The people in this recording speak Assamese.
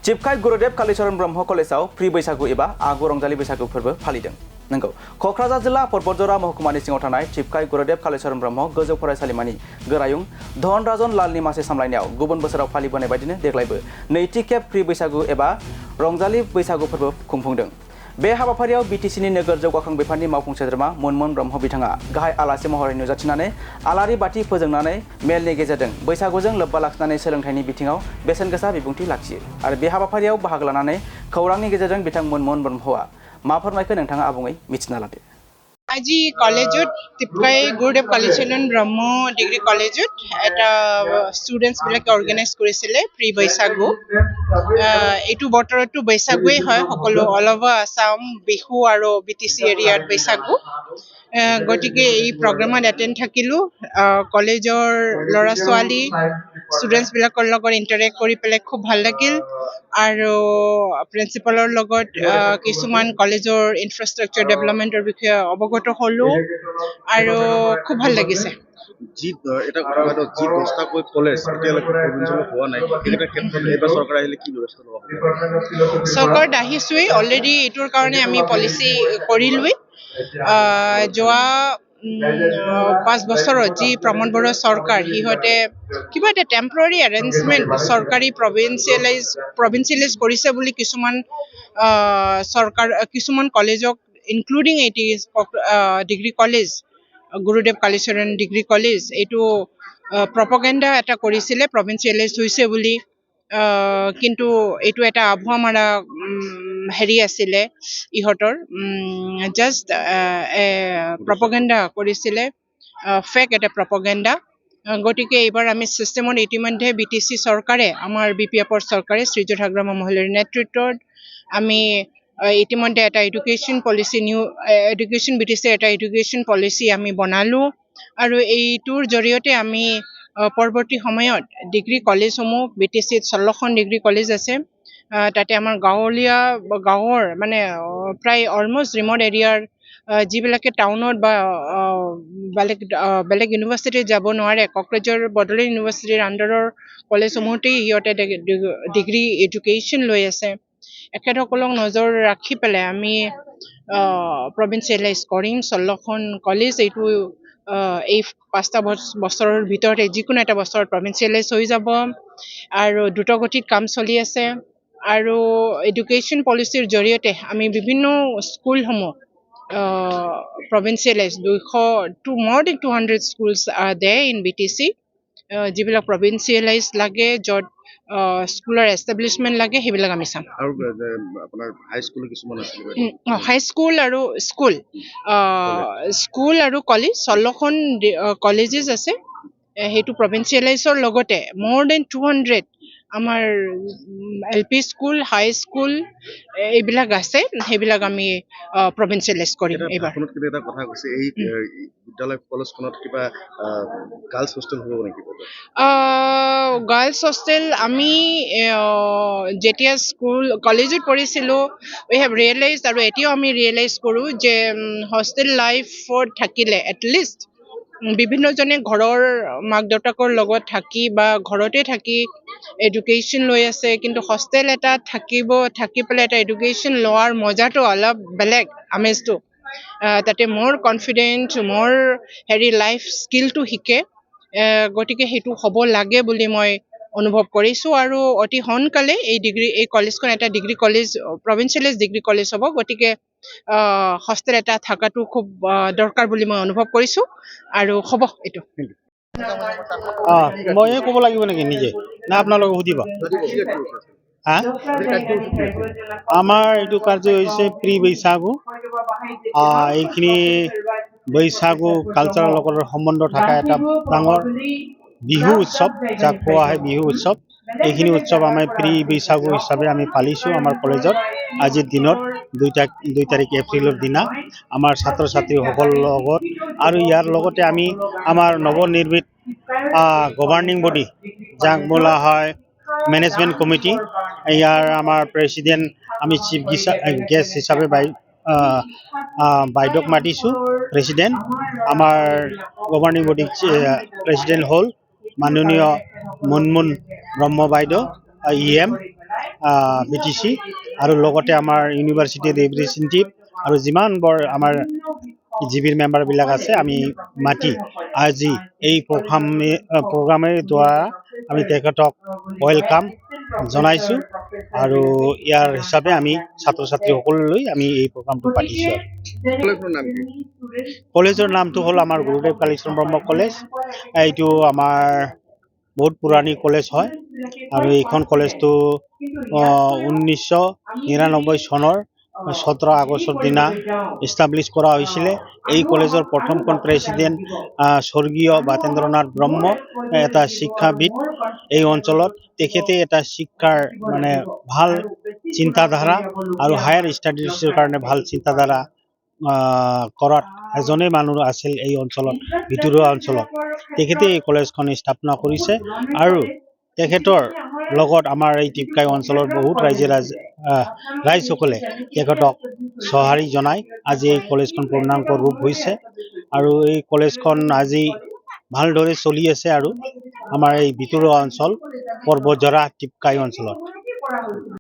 चिपखाय गुरुदेव कालीचरण ब्रह्म कलेजाव प्रि बैसागु एबा आगु रंजालि बैसागु फोरबो फालिदों। नंगौ कक्राझार जिल्ला परबतजरा महकुमानि सिङाव थानाय चिपखाय गुरुदेव कालीचरण ब्रह्म गोजौ फरायसालिमानि गोरायुं धनराजन लालनि मासे सामलायनायाव गुबुन बोसोराव फालिबोनाय बायदिनो देग्लायबो नैथि खेब प्रि बैसागु एबा रंजालि बैसागु फोरबो खुंफुंदों। बे हाबाफारियाव बीटीसीनि नोगोर जौगाखां बिफाननि मावफुं सोद्रोमा मनमोहन ब्रह्म बिथाङा गाहाय आलासि महरै नुजाथिनानै आलारि बाथि फोजोंनानै मेलनि गेजेरजों बैसागुजों लोब्बा लाखिनानै सोलोंथाइनि बिथिङाव बेसेनगोसा बिबुंथि लाखियो आरो बे हाबाफारियाव बाहागो लानानै खौरांनि गेजेरजों बिथां मनमोहन ब्रह्मआ मा फोरमायखो नोंथाङा आबुङै मिथिना लादो। আজি কলেজত টিপকাই গুৰুদেৱ কালীচৰণ ব্ৰহ্ম ডিগ্ৰী কলেজত এটা ষ্টুডেণ্টছ বিলাকে অৰ্গেনাইজ কৰিছিলে প্ৰি বৈশাগু। এইটো বতৰতো বৈশাগুৱেই হয়, সকলো অল অভাৰ আছাম বিহু আৰু BTC এৰিয়াত বৈশাগু। গতিকে এই প্ৰগ্ৰামত এটেণ্ড থাকিলোঁ। কলেজৰ ল'ৰা ছোৱালী ষ্টুডেণ্টছ বিলাকৰ লগত ইণ্টাৰেক্ট কৰি পেলাই খুব ভাল লাগিল আৰু প্ৰিন্সিপালৰ লগত কিছুমান কলেজৰ ইনফ্ৰাষ্ট্ৰাকচাৰ ডেভেলপমেণ্টৰ বিষয়ে অৱগত হলো আৰু খুব ভাল লাগিছে। এটা কথা হয়তো যি 10টাকৈ কলেজ এতিয়ালৈকে প্ৰভিন্সিয়েল হোৱা নাই, এইকেইটা ক্ষেত্ৰত এইবাৰ চৰকাৰ আহিলে কি ব্যৱস্থা ল'ব? চৰকাৰত আহিছোৱেই অলৰেডি, এইটোৰ কাৰণে আমি পলিচি কৰিলোৱেই। যোৱা 5 বছৰত যি প্ৰমোদ বড়ো চৰকাৰ, সিহঁতে কিবা এটা টেম্পৰৰী এৰেঞ্জমেণ্ট চৰকাৰী প্ৰভিন্সিয়েলাইজ কৰিছে বুলি কিছুমান কলেজক ইনক্লুডিং এটি ডিগ্ৰী কলেজ গুৰুদেৱ কালীচৰণ ডিগ্ৰী কলেজ, এইটো প্ৰপগেণ্ডা এটা কৰিছিলে প্ৰভিন্সিয়েলাইজ হৈছে বুলি। কিন্তু এইটো এটা আভুৱা মাৰা হেৰি আছিলে, ইহঁতৰ জাষ্ট প্ৰপগেণ্ডা কৰিছিলে, ফেক এটা প্ৰপগেণ্ডা। গতিকে এইবাৰ আমি ছিষ্টেমত ইতিমধ্যে BTC চৰকাৰে, আমাৰ BPFৰ চৰকাৰে শ্ৰীযুত হাগ্ৰামা মহোদয়ৰ নেতৃত্বত আমি ইতিমধ্যে এটা এডুকেশ্যন পলিচি BTC এটা এডুকেশ্যন পলিচি আমি বনালোঁ আৰু এইটোৰ জৰিয়তে আমি পৰৱৰ্তী সময়ত ডিগ্ৰী কলেজসমূহ BTCত 16খন ডিগ্ৰী কলেজ আছে, তাতে আমাৰ গাঁৱৰ মানে প্ৰায় অলমষ্ট ৰিমট এৰিয়াৰ যিবিলাকে টাউনত বা বেলেগ ইউনিভাৰ্চিটিত যাব নোৱাৰে, কক্ৰাঝাৰ বড়োলেণ্ড ইউনিভাৰ্চিটিৰ আণ্ডাৰৰ কলেজসমূহতেই সিহঁতে ডিগ্ৰী এডুকেশ্যন লৈ আছে। এখেতসকলক নজৰ ৰাখি পেলাই আমি প্ৰভিন্সিয়েলাইজ কৰিম 16খন কলেজ। এইটো এই 5টা বছৰৰ ভিতৰতে যিকোনো এটা বছৰত প্ৰভিন্সিয়েলাইজ হৈ যাব আৰু দ্ৰুতগতিত কাম চলি আছে। আৰু এডুকেশ্যন পলিচিৰ জৰিয়তে আমি বিভিন্ন স্কুলসমূহ প্ৰভিন্সিয়েলাইজ more than 200 schools are there in BTC, যিবিলাক প্ৰভিন্সিয়েলাইজ লাগে, য'ত স্কুলৰ এষ্টাব্লিছমেণ্ট লাগে, সেইবিলাক আমি চাম। আৰু আপোনাৰ হাই স্কুল কিছুমান আছে, হাই স্কুল আৰু স্কুল আৰু কলেজ 16খন কলেজেছ আছে। সেইটো প্ৰভিন্সিয়েলাইজৰ লগতে more than 200 আমাৰ LP স্কুল, হাই স্কুল এইবিলাক আছে, সেইবিলাক আমি প্ৰভিন্সিয়েলাইজ কৰিম এইবাৰ। এটা কথা কৈছে, এই বিদ্যালয় কলেজখনত কিবা গাৰ্লছ হোষ্টেল হ'ব নেকি? গাৰ্লছ হোষ্টেল আমি যেতিয়া কলেজত পঢ়িছিলোঁ উই হেভ ৰিয়েলাইজ, আৰু এতিয়াও আমি ৰিয়েলাইজ কৰোঁ যে হোষ্টেল লাইফত থাকিলে এটলিষ্ট বিভিন্নজনে ঘৰৰ মাক দেউতাকৰ লগত থাকি বা ঘৰতে থাকি এডুকেশ্যন লৈ আছে, কিন্তু হোষ্টেল এটা থাকি পেলাই এটা এডুকেশ্যন লোৱাৰ মজাটো অলপ বেলেগ, আমেজটো। তাতে মোৰ কনফিডেণ্ট, মোৰ লাইফ স্কিলটো শিকে। গতিকে সেইটো হ'ব লাগে বুলি মই অনুভৱ কৰিছোঁ আৰু অতি সোনকালে এই কলেজখন এটা ডিগ্ৰী কলেজ, প্ৰভিন্সিয়েলাইজ ডিগ্ৰী কলেজ হ'ব। গতিকে হোষ্টেল এটা থকাটো খুব দৰকাৰ বুলি মই অনুভৱ কৰিছোঁ আৰু হ'ব এইটো। ময়ে ক'ব লাগিব নেকি নিজে, না আপোনালোকে সুধিব? আমাৰ এইটো কাৰ্য হৈছে প্ৰি বৈশাগু। এইখিনি বৈশাগু কালচাৰৰ লগত সম্বন্ধ থকা এটা ডাঙৰ বিহু উৎসৱ, যাক কোৱা হয় বিহু উৎসৱ। এইখিনি উৎসৱ আমি প্ৰি বৈশাগু হিচাপে আমি পালিছোঁ আমাৰ কলেজত। আজিৰ দিনত 2 তাৰিখ এপ্ৰিলৰ দিনা আমাৰ ছাত্ৰ ছাত্ৰীসকলৰ লগত, আৰু ইয়াৰ লগতে আমি আমাৰ নৱনিৰ্মিত গভাৰ্ণিং বডি, যাক বোলা হয় মেনেজমেণ্ট কমিটি, ইয়াৰ আমাৰ প্ৰেচিডেণ্ট আমি চিফ গেষ্ট হিচাপে বাইদেউক মাতিছোঁ। প্ৰেচিডেণ্ট আমাৰ গভাৰ্ণিং বডি প্ৰেচিডেণ্ট হ'ল মাননীয় মনমোহন ব্ৰহ্ম বাইদেউ EM, BTC আৰু লগতে আমাৰ ইউনিভাৰ্চিটিৰ ৰিপ্ৰেজেণ্টেটিভ আৰু যিমান বৰ আমাৰ জিবিৰ মেম্বাৰবিলাক আছে আমি মাতি আজি এই প্ৰগ্ৰামেৰ দ্বাৰা আমি তেখেতক ৱেলকাম জনাইছোঁ আৰু ইয়াৰ হিচাপে আমি ছাত্ৰ ছাত্ৰীসকললৈ আমি এই প্ৰগ্ৰামটো পাতিছোঁ। কলেজৰ নাম কি? কলেজৰ নামটো হ'ল আমাৰ গুৰুদেৱ কালীচৰণ ব্ৰহ্ম কলেজ। এইটো আমাৰ বহুত পুৰণি কলেজ হয় আৰু এইখন কলেজটো 1999 চনৰ 17 আগষ্টৰ দিনা ইষ্টাব্লিছ কৰা হৈছিলে। এই কলেজৰ প্ৰথমখন প্ৰেচিডেণ্ট স্বৰ্গীয় বাতেন্দ্ৰনাথ ব্ৰহ্ম, এটা শিক্ষাবিদ এই অঞ্চলত। তেখেতে এটা শিক্ষাৰ মানে ভাল চিন্তাধাৰা আৰু হায়াৰ ষ্টাডিজৰ কাৰণে ভাল চিন্তাধাৰা কৰাত এজনেই মানুহ আছিল এই অঞ্চলত, ভিতৰুৱা অঞ্চলত। তেখেতে এই কলেজখন স্থাপনা কৰিছে আৰু তেখেতৰ লগত আমাৰ এই টিপকাই অঞ্চলৰ বহুত ৰাইজসকলে তেখেতক সঁহাৰি জনাই আজি এই কলেজখন পূৰ্ণাংগ ৰূপ হৈছে আৰু এই কলেজখন আজি ভালদৰে চলি আছে আৰু আমাৰ এই ভিতৰুৱা অঞ্চল পৰ্বতজৰা টিপকাই অঞ্চলত।